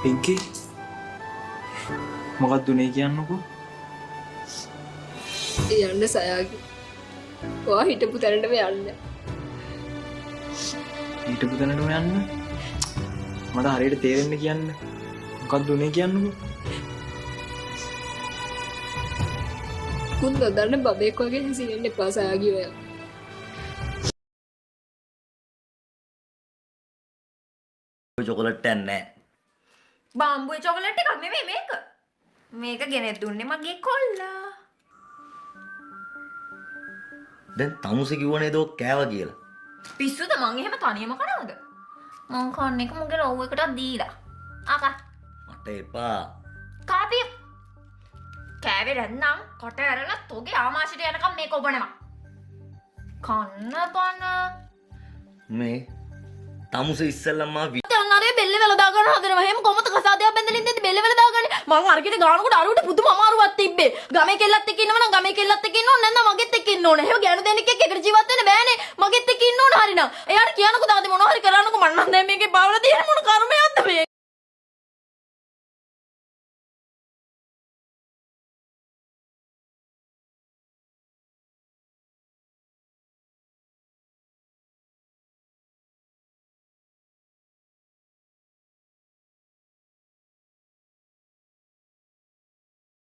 පිංකි මොකක්ද උනේ කියන්නකෝ. යන්න සයාගේ. ඔයා හිටපු තැනටම යන්න. හිටපු තැනටම යන්න. මට හරියට තේරෙන්න කියන්න. මොකක්ද උනේ කියන්නකෝ. කුන් නොදන්න බබෙක් වගේ හැසිරෙන්න එපා සයාගේ ඔයා. චොකලට් එකක් නැහැ. බම්බුයි චොකලට් එකක් නෙමෙයි මේක. මේක ගෙනෙත් දුන්නේ මගේ කොල්ලා. දැන් තමුසේ කිව්වනේ දෝ කෑවා කියලා. පිස්සුද මං එහෙම තනියම කනවද? මං කන්නේ එක මගේ ලව් එකටත් දීලා. ආකා මට එපා. කාපිය. කෑවේ නැත්නම් කොට ඇරලා තෝගේ ආමාශයට යනකම් මේක ඔබනවා. කන්න බන. මේ තමුසේ ඉස්සෙල්ලම තනරේ බෙල්ල වල දාගන්න හදනවා. එහෙම කොහොමද කසාදයක් බැඳලා ඉඳිද්දි බෙල්ල වල දාගන්නේ? මං අරගෙන ගානකොට අරුවට පුදුම අමාරුවක් තිබ්බේ. ගමේ කෙල්ලත් එක්ක ඉන්නවනම් ගමේ කෙල්ලත් එක්ක ඉන්න ඕනේ නැත්නම් මගෙත් එක්ක ඉන්න ඕනේ. එහෙම ගෑනු දෙන්නෙක් එක්ක එකට ජීවත් වෙන්න බෑනේ. මගෙත් එක්ක ඉන්න ඕනේ හරිනම්. එයාට කියනකො දාදී මොනවා හරි කරන්නකො මං නම් දැන් මේක